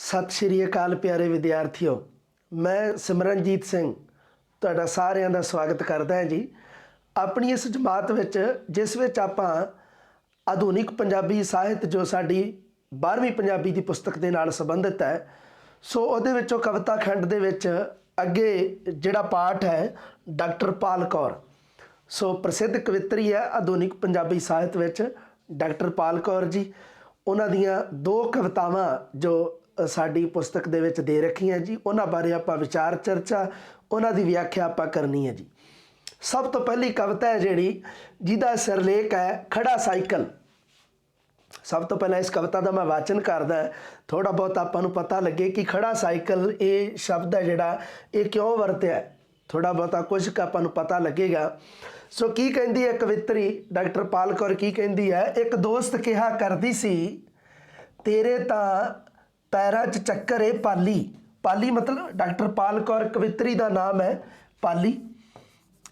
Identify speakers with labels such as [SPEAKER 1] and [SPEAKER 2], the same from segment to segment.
[SPEAKER 1] सत श्री अकाल प्यारे विद्यार्थियों, मैं सिमरनजीत सिंह तुहाडा सारिਆਂ ਦਾ स्वागत करदा ਹਾਂ जी। अपनी इस जमात विच जिस विच आपां आधुनिक पंजाबी ਸਾਹਿਤ जो साडी 12वीं पंजाबी की पुस्तक के नाल संबंधित है, सो उहदे विचों कविता खंड दे विच अगे जिहड़ा पाठ है डॉक्टर पाल कौर, सो प्रसिद्ध कवित्री है आधुनिक पंजाबी ਸਾਹਿਤ विच डॉक्टर पाल कौर जी। उन्हां दियां दो कवितावां जो साडी पुस्तक दे विच दे रखियां जी, उन्हां बारे आपां विचार चर्चा उन्हां दी व्याख्या आपां करनी है जी। सब तो पहली कविता है जिहड़ी जिहदा सिरलेख है खड़ा साइकिल। सब तो पहला इस कविता का मैं वाचन करदा, थोड़ा बहुत आपां नूं पता लगे कि खड़ा साइकिल ये शब्द है जिहड़ा ये क्यों वरत्या है, थोड़ा बहुता कुछ आपां नूं पता लगेगा। सो की कहंदी है कवित्री डॉक्टर पाल कौर, की कहंदी है, एक दोस्त कहा करदी सी तेरे तां पैरां च चक्कर है पाली। पाली मतलब डॉक्टर पाल कौर कवित्री का नाम है पाली।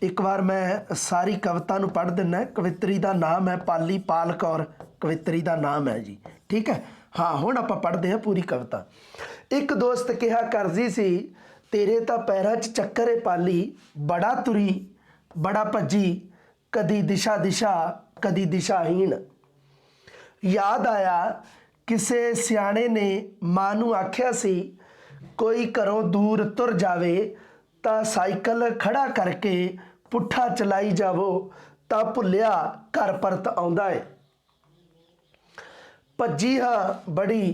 [SPEAKER 1] एक बार मैं सारी कविता नूं पढ़ दिना। कवित्री का नाम है पाली, पाल कौर कवित्री का नाम है जी, ठीक है। हाँ, हुण आपां पढ़ते हैं पूरी कविता। एक दोस्त कहा करदी सी तेरे तां पैरां च चक्कर है पाली, बड़ा तुरी बड़ा भज्जी, कदी दिशा दिशा कदी दिशाहीन। याद आया किसे सियाणे ने मां नूं आख्या सी कोई घरों दूर तुर जावे तां साइकिल खड़ा करके पुट्ठा चलाई जावो तां भुलिया घर परत आउंदा है। भज्जी हाँ बड़ी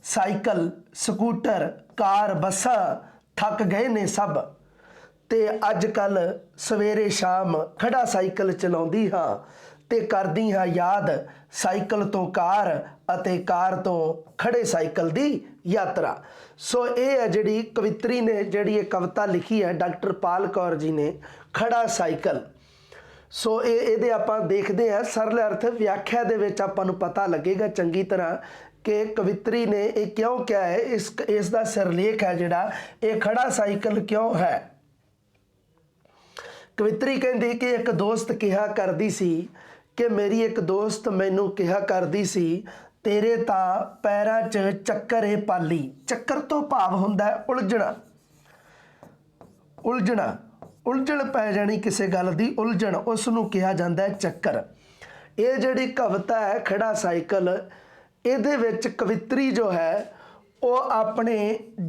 [SPEAKER 1] साइकिल स्कूटर कार बसां थक गए ने सब, ते अजकल सवेरे शाम खड़ा साइकिल चलाउंदी हाँ ते करदी हाँ याद साइकिल तो कार अते कार तो खड़े साइकिल दी यात्रा। सो ये है जिहड़ी कवित्री ने जिहड़ी ये कविता लिखी है डॉक्टर पाल कौर जी ने, खड़ा साइकिल। सो ये आपां देखते हैं सरल अर्थ व्याख्या दे विच आपां नूं पता लगेगा चंगी तरह कि कवित्री ने ये क्यों क्या है, इसका सिरलेख है जिहड़ा ये खड़ा साइकिल क्यों है। कवित्री कहती कि एक दोस्त कहा करदी सी कि मेरी एक दोस्त मैनू कहा करदी सी तेरे तां पैरां च चक्कर है पाली। चक्कर तो भाव हुंदा है उलझना, उलझना उलझण पै जानी किसी गल दी उलझण, उसनूं कहा जाता है चक्कर। ये जिहड़ी कविता है खड़ा साइकिल, इहदे विच कवित्री जो है वो अपने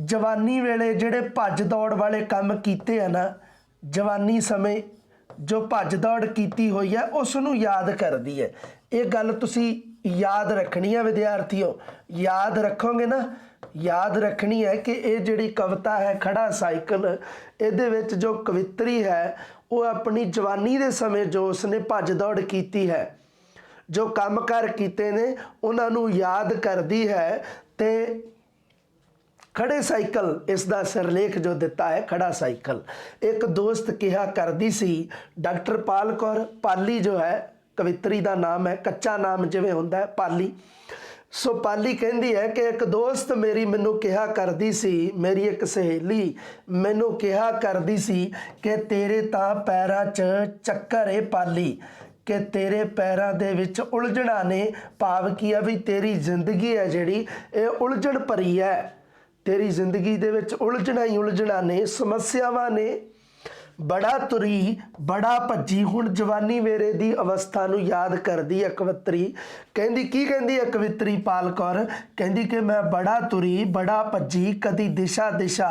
[SPEAKER 1] जवानी वेले जिहड़े भज दौड़ वाले काम कीते हैं ना, जवानी समय जो भज दौड़ की हुई है उसनूं याद करती है। ये गल तुसी याद रखनी है विद्यार्थियों, याद रखोगे ना, याद रखनी है कि ये जिहड़ी कविता है खड़ा साइकिल, इहदे विच जो कवित्री है वो अपनी जवानी दे समय जो उसने भज दौड़ की है, जो काम कार कीते ने उन्हां नूं याद करदी है। ते खड़े साइकिल इसका सिरलेख जो दिता है खड़ा साइकिल। एक दोस्त कहा करदी सी डॉक्टर पाल कौर, पाली जो है कवित्री का नाम है, कच्चा नाम जिवें हुंदा है पाली। सो पाली कहती है कि एक दोस्त मेरी मैनू कहा करदी सी, मेरी एक सहेली मैनू कहा करदी सी कि तेरे तां पैरां च चक्कर है पाली, कि तेरे पैरां दे विच उलझणा ने। भाव की है भी तेरी जिंदगी है जिहड़ी ये उलझण भरी है, तेरी जिंदगी दे विच उलझणा ही उलझणा ने, समस्यावां ने। बड़ा तुरी बड़ा भज्जी, हुण जवानी वेरे दी अवस्था नूं याद करदी है कवित्री। कहंदी की कहंदी है कवित्री पाल कौर, कहंदी कि मैं बड़ा तुरी बड़ा भज्जी, कदी दिशा दिशा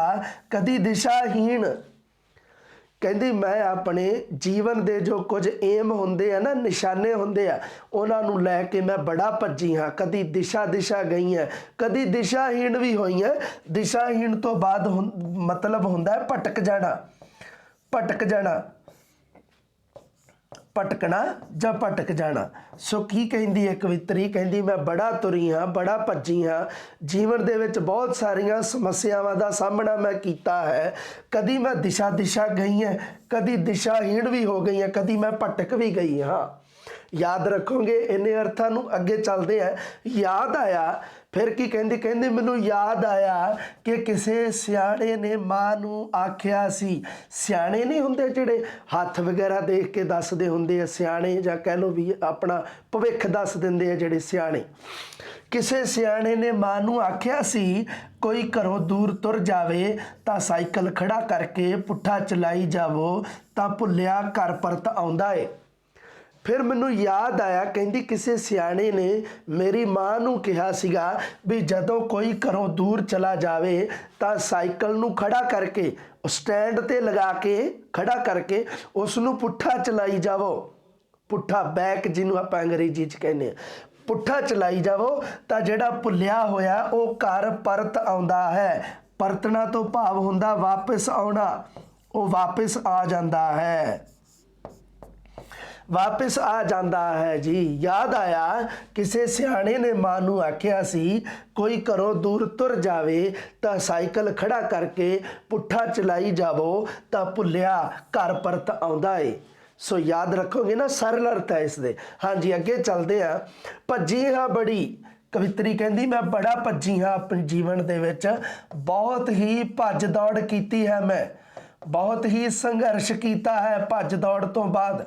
[SPEAKER 1] कदी दिशाहीन। कहंदी मैं अपने जीवन दे जो कुछ एम हुंदे आ ना, निशाने हुंदे आ, उन्हां नूं लै के मैं बड़ा भज्जी हाँ, कदी दिशा दिशा गई है, कदी दिशाहीन भी होई है। दिशाहीन तो बाद मतलब हुंदा है भटक जाना, भटक जाना, भटकना जां भटक जाना। सो की कहंदी है कवित्री, कहंदी मैं बड़ा तुरी हाँ बड़ा भज्जी हाँ, जीवन दे विच बहुत सारियां समस्यावां दा सामना मैं कीता है, कदी मैं दिशा दिशा गई है, कदी दिशाहीन भी हो गई है, कदी मैं भटक भी गई हाँ। याद रखोगे इन्हें अर्थां नूं, अगे चलते हैं। याद आया फिर की कहंदी, कहंदी मैनू याद आया कि किसी सियाणे ने मां नूं आख्या सी। सियाणे नहीं हुंदे जिहड़े हत्थ वगैरह देख के दसदे हुंदे आ सियाणे, जां कह लो भी अपना भविख दस दिंदे आ जिहड़े सियाणे। ਕਿਸੇ ਸਿਆਣੇ ਨੇ ਮਾਂ ਨੂੰ ਆਖਿਆ ਸੀ, ਕੋਈ ਘਰੋਂ ਦੂਰ ਤੁਰ ਜਾਵੇ ਤਾਂ ਸਾਈਕਲ ਖੜਾ ਕਰਕੇ ਪੁੱਠਾ ਚਲਾਈ ਜਾਵੋ ਤਾਂ ਭੁੱਲਿਆ ਘਰ ਪਰਤ ਆਉਂਦਾ ਏ। ਫਿਰ ਮੈਨੂੰ ਯਾਦ ਆਇਆ, ਕਹਿੰਦੀ ਕਿਸੇ ਸਿਆਣੇ ਨੇ ਮੇਰੀ ਮਾਂ ਨੂੰ ਕਿਹਾ ਸੀਗਾ ਵੀ ਜਦੋਂ ਕੋਈ ਘਰੋਂ ਦੂਰ ਚਲਾ ਜਾਵੇ ਤਾਂ ਸਾਈਕਲ ਨੂੰ ਖੜਾ ਕਰਕੇ ਸਟੈਂਡ ਤੇ ਲਗਾ ਕੇ ਖੜਾ ਕਰਕੇ ਉਸ ਨੂੰ ਪੁੱਠਾ ਚਲਾਈ ਜਾਵੋ। ਪੁੱਠਾ ਬੈਕ ਜਿਹਨੂੰ ਆਪਾਂ ਅੰਗਰੇਜ਼ੀ 'ਚ ਕਹਿੰਦੇ ਆ, ਪੁੱਠਾ ਚਲਾਈ ਜਾਵੋ ਤਾਂ ਜਿਹੜਾ ਭੁੱਲਿਆ ਹੋਇਆ ਉਹ ਘਰ ਪਰਤ ਆਉਂਦਾ ਹੈ। ਪਰਤਣਾ ਤੋਂ ਭਾਵ ਹੁੰਦਾ ਵਾਪਸ ਆਉਣਾ, ਉਹ ਵਾਪਸ ਆ ਜਾਂਦਾ ਹੈ, ਵਾਪਸ ਆ ਜਾਂਦਾ ਹੈ ਜੀ। ਯਾਦ ਆਇਆ, ਕਿਸੇ ਸਿਆਣੇ ਨੇ ਮਾਂ ਨੂੰ ਆਖਿਆ ਸੀ, ਕੋਈ ਘਰੋਂ ਦੂਰ ਤੁਰ ਜਾਵੇ ਤਾਂ ਸਾਈਕਲ ਖੜਾ ਕਰਕੇ ਪੁੱਠਾ ਚਲਾਈ ਜਾਵੋ ਤਾਂ ਭੁੱਲਿਆ ਘਰ ਪਰਤ ਆਉਂਦਾ ਏ। ਸੋ ਯਾਦ ਰੱਖੋਗੇ ਨਾ, ਸਰਲ ਅਰਥ ਹੈ ਇਸ ਦੇ। ਹਾਂਜੀ, ਅੱਗੇ ਚੱਲਦੇ ਆ। ਭੱਜੀ ਹਾਂ ਬੜੀ, ਕਵਿਤਰੀ ਕਹਿੰਦੀ ਮੈਂ ਬੜਾ ਭੱਜੀ ਹਾਂ ਆਪਣੇ ਜੀਵਨ ਦੇ ਵਿੱਚ, ਬਹੁਤ ਹੀ ਭੱਜ ਦੌੜ ਕੀਤੀ ਹੈ ਮੈਂ, ਬਹੁਤ ਹੀ ਸੰਘਰਸ਼ ਕੀਤਾ ਹੈ ਭੱਜ ਦੌੜ ਤੋਂ ਬਾਅਦ।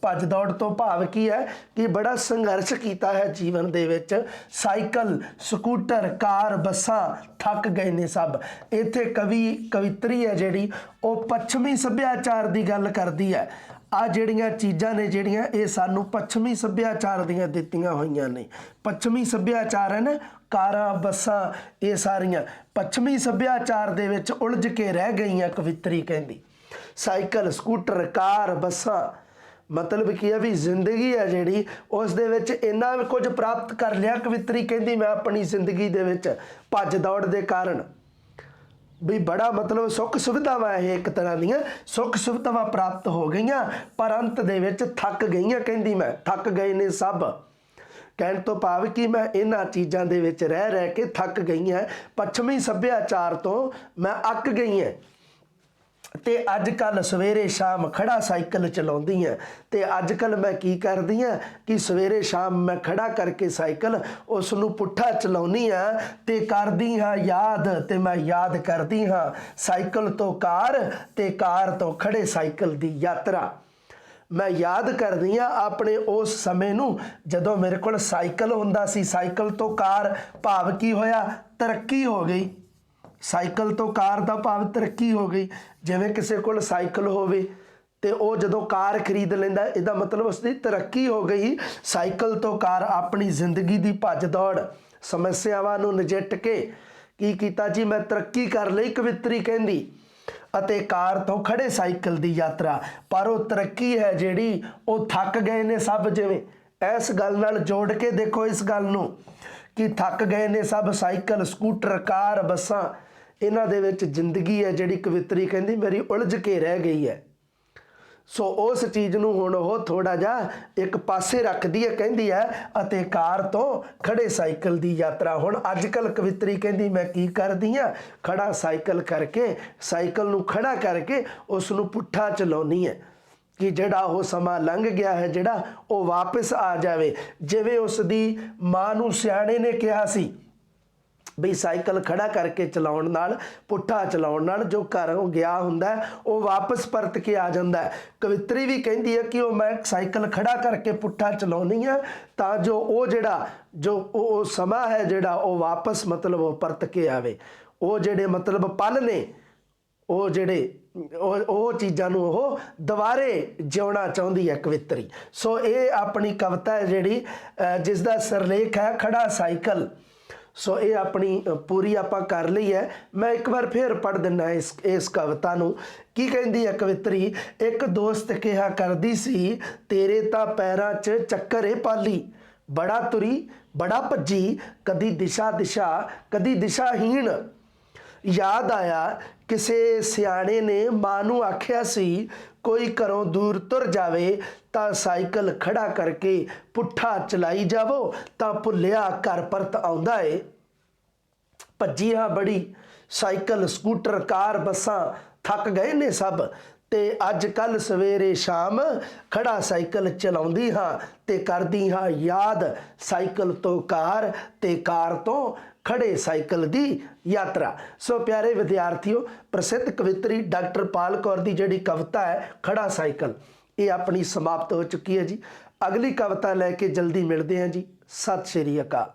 [SPEAKER 1] ਭੱਜ ਦੌੜ ਤੋਂ ਭਾਵ ਕੀ ਹੈ ਕਿ ਬੜਾ ਸੰਘਰਸ਼ ਕੀਤਾ ਹੈ ਜੀਵਨ ਦੇ ਵਿੱਚ। ਸਾਈਕਲ, ਸਕੂਟਰ, ਕਾਰ, ਬੱਸਾਂ ਥੱਕ ਗਏ ਨੇ ਸਭ। ਇੱਥੇ ਕਵਿਤਰੀ ਹੈ ਜਿਹੜੀ ਉਹ ਪੱਛਮੀ ਸੱਭਿਆਚਾਰ ਦੀ ਗੱਲ ਕਰਦੀ ਹੈ। ਆ ਜਿਹੜੀਆਂ ਚੀਜ਼ਾਂ ਨੇ ਜਿਹੜੀਆਂ ਇਹ ਸਾਨੂੰ ਪੱਛਮੀ ਸੱਭਿਆਚਾਰ ਦੀਆਂ ਦਿੱਤੀਆਂ ਹੋਈਆਂ ਨੇ। ਪੱਛਮੀ ਸੱਭਿਆਚਾਰ ਹੈ ਨਾ, ਕਾਰਾਂ, ਬੱਸਾਂ, ਇਹ ਸਾਰੀਆਂ ਪੱਛਮੀ ਸੱਭਿਆਚਾਰ ਦੇ ਵਿੱਚ ਉਲਝ ਕੇ ਰਹਿ ਗਈਆਂ। ਕਵਿਤਰੀ ਕਹਿੰਦੀ ਸਾਈਕਲ, ਸਕੂਟਰ, ਕਾਰ, ਬੱਸਾਂ ਮਤਲਬ ਕੀ ਹੈ ਵੀ ਜ਼ਿੰਦਗੀ ਹੈ ਜਿਹੜੀ ਉਸ ਦੇ ਵਿੱਚ ਇੰਨਾ ਕੁਝ ਪ੍ਰਾਪਤ ਕਰ ਲਿਆ। ਕਵਿਤਰੀ ਕਹਿੰਦੀ ਮੈਂ ਆਪਣੀ ਜ਼ਿੰਦਗੀ ਦੇ ਵਿੱਚ ਭੱਜ ਦੌੜ ਦੇ ਕਾਰਨ ਵੀ ਬੜਾ ਮਤਲਬ ਸੁੱਖ ਸੁਵਿਧਾਵਾਂ, ਇਹ ਇੱਕ ਤਰ੍ਹਾਂ ਦੀਆਂ ਸੁੱਖ ਸੁਵਿਧਾਵਾਂ ਪ੍ਰਾਪਤ ਹੋ ਗਈਆਂ, ਪਰ ਅੰਤ ਦੇ ਵਿੱਚ ਥੱਕ ਗਈਆਂ। ਕਹਿੰਦੀ ਮੈਂ ਥੱਕ ਗਏ ਨੇ ਸਭ। ਕਹਿਣ ਤੋਂ ਭਾਵ ਕਿ ਮੈਂ ਇਹਨਾਂ ਚੀਜ਼ਾਂ ਦੇ ਵਿੱਚ ਰਹਿ ਕੇ ਥੱਕ ਗਈ ਹਾਂ, ਪੱਛਮੀ ਸੱਭਿਆਚਾਰ ਤੋਂ ਮੈਂ ਅੱਕ ਗਈ ਹਾਂ। ਤੇ ਅੱਜ ਕੱਲ੍ਹ ਸਵੇਰੇ ਸ਼ਾਮ ਖੜਾ ਸਾਈਕਲ ਚਲਾਉਂਦੀ ਹਾਂ। ਤੇ ਅੱਜ ਕੱਲ੍ਹ ਮੈਂ ਕੀ ਕਰਦੀ ਹਾਂ ਕਿ ਸਵੇਰੇ ਸ਼ਾਮ ਮੈਂ ਖੜਾ ਕਰਕੇ ਸਾਈਕਲ ਉਸ ਨੂੰ ਪੁੱਠਾ ਚਲਾਉਂਦੀ ਹਾਂ ਤੇ ਕਰਦੀ ਹਾਂ ਯਾਦ, ਤੇ ਮੈਂ ਯਾਦ ਕਰਦੀ ਹਾਂ ਸਾਈਕਲ ਤੋਂ ਕਾਰ ਤੇ ਕਾਰ ਤੋਂ ਖੜੇ ਸਾਈਕਲ ਦੀ ਯਾਤਰਾ। ਮੈਂ ਯਾਦ ਕਰਦੀ ਹਾਂ ਆਪਣੇ ਉਸ ਸਮੇਂ ਨੂੰ ਜਦੋਂ ਮੇਰੇ ਕੋਲ ਸਾਈਕਲ ਹੁੰਦਾ ਸੀ। ਸਾਈਕਲ ਤੋਂ ਕਾਰ ਭਾਵ ਕੀ ਹੋਇਆ, ਤਰੱਕੀ ਹੋ ਗਈ। ਸਾਈਕਲ ਤੋਂ ਕਾਰ ਦਾ ਭਾਵ ਤਰੱਕੀ ਹੋ ਗਈ। ਜਿਵੇਂ ਕਿਸੇ ਕੋਲ ਸਾਈਕਲ ਹੋਵੇ ਤੇ ਉਹ ਜਦੋਂ ਕਾਰ ਖਰੀਦ ਲੈਂਦਾ, ਇਹਦਾ ਮਤਲਬ ਉਸਦੀ ਤਰੱਕੀ ਹੋ ਗਈ। ਸਾਈਕਲ ਤੋਂ ਕਾਰ ਆਪਣੀ ਜ਼ਿੰਦਗੀ ਦੀ ਭੱਜ ਦੌੜ, ਸਮੱਸਿਆਵਾਂ ਨੂੰ ਨਜਿੱਠ ਕੇ ਕੀ ਕੀਤਾ ਜੀ, ਮੈਂ ਤਰੱਕੀ ਕਰ ਲਈ। ਕਵਿਤਰੀ ਕਹਿੰਦੀ ਅਤੇ ਕਾਰ ਤੋਂ ਖੜੇ ਸਾਈਕਲ ਦੀ ਯਾਤਰਾ। ਪਰ ਉਹ ਤਰੱਕੀ ਹੈ ਜਿਹੜੀ ਉਹ ਥੱਕ ਗਏ ਨੇ ਸਭ। ਜਿਵੇਂ ਇਸ ਗੱਲ ਨਾਲ ਜੋੜ ਕੇ ਦੇਖੋ ਇਸ ਗੱਲ ਨੂੰ ਕਿ ਥੱਕ ਗਏ ਨੇ ਸਭ। ਸਾਈਕਲ, ਸਕੂਟਰ, ਕਾਰ, ਬੱਸਾਂ, ਇਹਨਾਂ ਦੇ ਵਿੱਚ ਜ਼ਿੰਦਗੀ ਹੈ ਜਿਹੜੀ ਕਵਿਤਰੀ ਕਹਿੰਦੀ ਮੇਰੀ ਉਲਝ ਕੇ ਰਹਿ ਗਈ ਹੈ। ਸੋ ਉਸ ਚੀਜ਼ ਨੂੰ ਹੁਣ ਉਹ ਥੋੜਾ ਜਿਹਾ ਇੱਕ ਪਾਸੇ ਰੱਖਦੀ ਹੈ। ਕਹਿੰਦੀ ਹੈ ਅਤੇ ਕਾਰ ਤੋਂ ਖੜੇ ਸਾਈਕਲ ਦੀ ਯਾਤਰਾ। ਹੁਣ ਅੱਜ ਕੱਲ੍ਹ ਕਵਿਤਰੀ ਕਹਿੰਦੀ ਮੈਂ ਕੀ ਕਰਦੀ ਹਾਂ, ਖੜਾ ਸਾਈਕਲ ਕਰਕੇ, ਸਾਈਕਲ ਨੂੰ ਖੜਾ ਕਰਕੇ ਉਸ ਨੂੰ ਪੁੱਠਾ ਚਲਾਉਣੀ ਹੈ ਕਿ ਜਿਹੜਾ ਉਹ ਸਮਾਂ ਲੰਘ ਗਿਆ ਹੈ ਜਿਹੜਾ ਉਹ ਵਾਪਸ ਆ ਜਾਵੇ। ਜਿਵੇਂ ਉਸ ਦੀ ਮਾਂ ਨੂੰ ਸਿਆਣੇ ਨੇ ਕਿਹਾ ਸੀ ਵੀ ਸਾਈਕਲ ਖੜਾ ਕਰਕੇ ਚਲਾਉਣ ਨਾਲ, ਪੁੱਠਾ ਚਲਾਉਣ ਨਾਲ ਜੋ ਘਰੋਂ ਗਿਆ ਹੁੰਦਾ ਉਹ ਵਾਪਸ ਪਰਤ ਕੇ ਆ ਜਾਂਦਾ। ਕਵਿਤਰੀ ਵੀ ਕਹਿੰਦੀ ਹੈ ਕਿ ਉਹ ਮੈਂ ਸਾਈਕਲ ਖੜਾ ਕਰਕੇ ਪੁੱਠਾ ਚਲਾਉਣੀ ਆ ਤਾਂ ਜੋ ਉਹ ਜਿਹੜਾ ਉਹ ਸਮਾਂ ਹੈ ਜਿਹੜਾ ਉਹ ਵਾਪਸ ਮਤਲਬ ਉਹ ਪਰਤ ਕੇ ਆਵੇ। ਉਹ ਜਿਹੜੇ ਮਤਲਬ ਪਲ ਨੇ ਉਹ ਜਿਹੜੇ ਉਹ ਚੀਜ਼ਾਂ ਨੂੰ ਉਹ ਦੁਬਾਰੇ ਜਿਉਣਾ ਚਾਹੁੰਦੀ ਹੈ ਕਵਿਤਰੀ। ਸੋ ਇਹ ਆਪਣੀ ਕਵਿਤਾ ਹੈ ਜਿਹੜੀ ਜਿਸ ਦਾ ਸਿਰਲੇਖ ਹੈ ਖੜਾ ਸਾਈਕਲ। ਸੋ ਇਹ ਆਪਣੀ ਪੂਰੀ ਆਪਾਂ ਕਰ ਲਈ ਹੈ। ਮੈਂ ਇੱਕ ਵਾਰ ਫਿਰ ਪੜ੍ਹ ਦਿੰਦਾ ਇਸ ਕਵਿਤਾ ਨੂੰ। ਕੀ ਕਹਿੰਦੀ ਹੈ ਕਵਿਤਰੀ, ਇੱਕ ਦੋਸਤ ਕਿਹਾ ਕਰਦੀ ਸੀ, ਤੇਰੇ ਤਾਂ ਪੈਰਾਂ 'ਚ ਚੱਕਰ ਏ ਪਾਲੀ, ਬੜਾ ਤੁਰੀ ਬੜਾ ਭੱਜੀ, ਕਦੀ ਦਿਸ਼ਾ ਕਦੀ ਦਿਸ਼ਾਹੀਣ। ਯਾਦ ਆਇਆ ਕਿਸੇ ਸਿਆਣੇ ਨੇ ਮਾਂ ਨੂੰ ਆਖਿਆ ਸੀ, ਕੋਈ ਘਰੋਂ ਦੂਰ ਤੁਰ ਜਾਵੇ ਤਾਂ ਸਾਈਕਲ ਖੜਾ ਕਰਕੇ ਪੁੱਠਾ ਚਲਾਈ ਜਾਵੋ ਤਾਂ ਭੁੱਲਿਆ ਘਰ ਪਰਤ ਆਉਂਦਾ ਏ। ਭੱਜੀ ਹਾਂ ਬੜੀ, ਸਾਈਕਲ, ਸਕੂਟਰ, ਕਾਰ, ਬੱਸਾਂ ਥੱਕ ਗਏ ਨੇ ਸਭ ਤੇ ਅੱਜ ਕੱਲ੍ਹ ਸਵੇਰੇ ਸ਼ਾਮ ਖੜਾ ਸਾਈਕਲ ਚਲਾਉਂਦੀ ਹਾਂ ਤੇ ਕਰਦੀ ਹਾਂ ਯਾਦ ਸਾਈਕਲ ਤੋਂ ਕਾਰ ਤੇ ਕਾਰ ਤੋਂ ਖੜੇ ਸਾਈਕਲ ਦੀ ਯਾਤਰਾ। ਸੋ ਪਿਆਰੇ ਵਿਦਿਆਰਥੀਓ, ਪ੍ਰਸਿੱਧ ਕਵਿਤਰੀ ਡਾਕਟਰ ਪਾਲ ਕੌਰ ਦੀ ਜਿਹੜੀ ਕਵਿਤਾ ਹੈ ਖੜਾ ਸਾਈਕਲ, ਇਹ ਆਪਣੀ ਸਮਾਪਤ ਹੋ ਚੁੱਕੀ ਹੈ ਜੀ। ਅਗਲੀ ਕਵਿਤਾ ਲੈ ਕੇ ਜਲਦੀ ਮਿਲਦੇ ਹਾਂ ਜੀ। ਸਤਿ ਸ਼੍ਰੀ ਅਕਾਲ।